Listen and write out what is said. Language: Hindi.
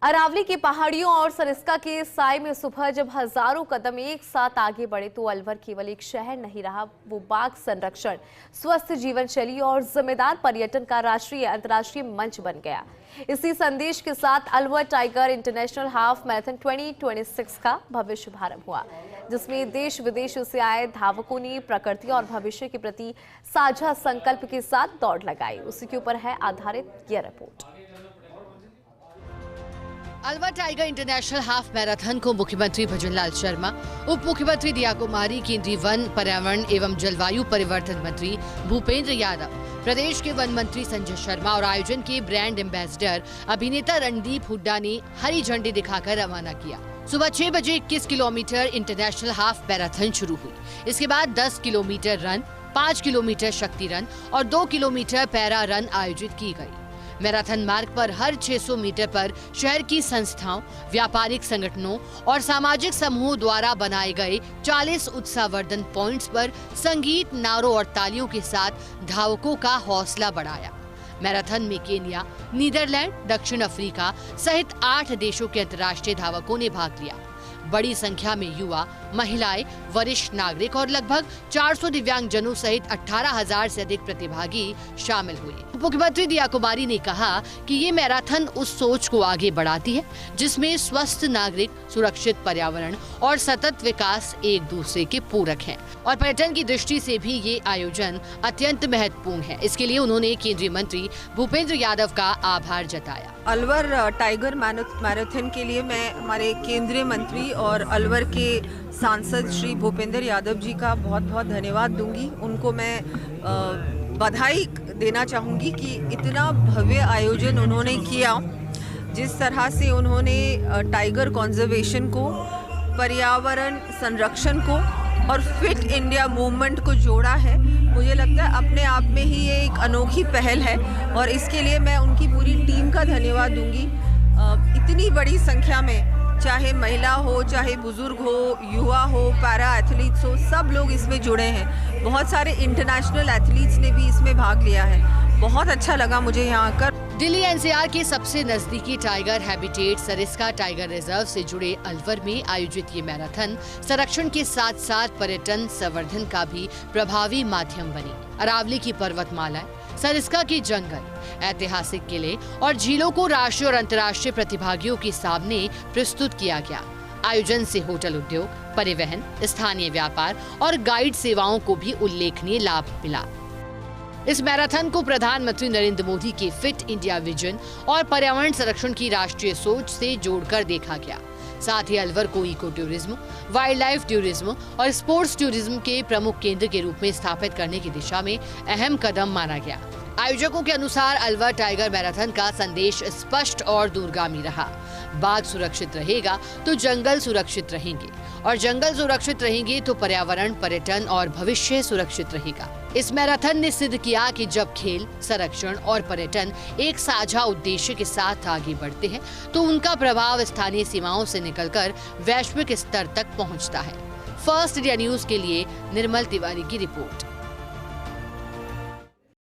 अरावली की पहाड़ियों और सरिस्का के साय में सुबह जब हजारों कदम एक साथ आगे बढ़े तो अलवर केवल एक शहर नहीं रहा, वो बाघ संरक्षण, स्वस्थ जीवन शैली और जिम्मेदार पर्यटन का राष्ट्रीय अंतर्राष्ट्रीय मंच बन गया। इसी संदेश के साथ Alwar tiger international half marathon 2026 का भव्य शुभारंभ हुआ, जिसमें देश विदेशों से आए धावकों ने प्रकृति और भविष्य के प्रति साझा संकल्प के साथ दौड़ लगाई। उसी के ऊपर है आधारित यह report. Alwar tiger international half marathon को मुख्यमंत्री भजनलाल शर्मा, उप मुख्यमंत्री दिया कुमारी, केंद्रीय वन, पर्यावरण एवं जलवायु परिवर्तन मंत्री भूपेंद्र यादव, प्रदेश के वन मंत्री संजय शर्मा और आयोजन के ब्रांड एम्बेसडर अभिनेता रणदीप हुड्डा ने हरी झंडी दिखाकर रवाना किया। सुबह 6 बजे 21 किलोमीटर इंटरनेशनल हाफ मैराथन शुरू हुई। इसके बाद 10 किलोमीटर रन, 5 किलोमीटर शक्ति रन और 2 किलोमीटर पैरा रन आयोजित की गई। मैराथन मार्ग पर हर 600 मीटर पर शहर की संस्थाओं, व्यापारिक संगठनों और सामाजिक समूहों द्वारा बनाए गए 40 उत्साहवर्धन पॉइंट्स पर संगीत, नारों और तालियों के साथ धावकों का हौसला बढ़ाया। मैराथन में केन्या, नीदरलैंड, दक्षिण अफ्रीका सहित 8 देशों के अंतर्राष्ट्रीय धावकों ने भाग लिया। बड़ी संख्या में युवा, महिलाएं, वरिष्ठ नागरिक और लगभग 400 दिव्यांगजनों सहित 18,000 से अधिक प्रतिभागी शामिल हुए। मुख्यमंत्री दिया कुमारी ने कहा कि ये मैराथन उस सोच को आगे बढ़ाती है जिसमें स्वस्थ नागरिक, सुरक्षित पर्यावरण और सतत विकास एक दूसरे के पूरक हैं और पर्यटन की दृष्टि से भी ये आयोजन अत्यंत महत्वपूर्ण है। इसके लिए उन्होंने केंद्रीय मंत्री भूपेंद्र यादव का आभार जताया। अलवर टाइगर मैराथन के लिए मैं हमारे केंद्रीय मंत्री और अलवर के सांसद श्री भूपेंद्र यादव जी का बहुत बहुत धन्यवाद दूंगी। उनको मैं बधाई देना चाहूँगी कि इतना भव्य आयोजन उन्होंने किया। जिस तरह से उन्होंने टाइगर कंजर्वेशन को, पर्यावरण संरक्षण को और फिट इंडिया मूवमेंट को जोड़ा है, मुझे लगता है अपने आप में ही ये एक अनोखी पहल है और इसके लिए मैं उनकी पूरी टीम का धन्यवाद दूंगी। इतनी बड़ी संख्या में चाहे महिला हो, चाहे बुजुर्ग हो, युवा हो, पैरा एथलीट्स हो, सब लोग इसमें जुड़े हैं। बहुत सारे इंटरनेशनल एथलीट्स ने भी इसमें भाग लिया है। बहुत अच्छा लगा मुझे यहाँ आकर। दिल्ली एनसीआर के सबसे नजदीकी tiger habitat Sariska tiger reserve से जुड़े अलवर में आयोजित ये मैराथन संरक्षण के साथ साथ पर्यटन संवर्धन का भी प्रभावी माध्यम बनी। अरावली की पर्वतमालाएं, सरिस्का के जंगल, ऐतिहासिक किले और झीलों को राष्ट्रीय और अंतर्राष्ट्रीय प्रतिभागियों के सामने प्रस्तुत किया गया। आयोजन से होटल उद्योग, परिवहन, स्थानीय व्यापार और गाइड सेवाओं को भी उल्लेखनीय लाभ मिला। इस मैराथन को प्रधानमंत्री नरेंद्र मोदी के फिट इंडिया विजन और पर्यावरण संरक्षण की राष्ट्रीय सोच से जोड़कर देखा गया। साथ ही अलवर को eco tourism, wildlife tourism और स्पोर्ट्स टूरिज्म के प्रमुख केंद्र के रूप में स्थापित करने की दिशा में अहम कदम माना गया। आयोजकों के अनुसार अलवर टाइगर मैराथन का संदेश स्पष्ट और दूरगामी रहा। बाघ सुरक्षित रहेगा तो जंगल सुरक्षित रहेंगे और जंगल सुरक्षित रहेंगे तो पर्यावरण, पर्यटन और भविष्य सुरक्षित रहेगा। इस मैराथन ने सिद्ध किया कि जब खेल, संरक्षण और पर्यटन एक साझा उद्देश्य के साथ आगे बढ़ते हैं तो उनका प्रभाव स्थानीय सीमाओं से निकलकर वैश्विक स्तर तक पहुंचता है। फर्स्ट इंडिया न्यूज के लिए निर्मल तिवारी की रिपोर्ट।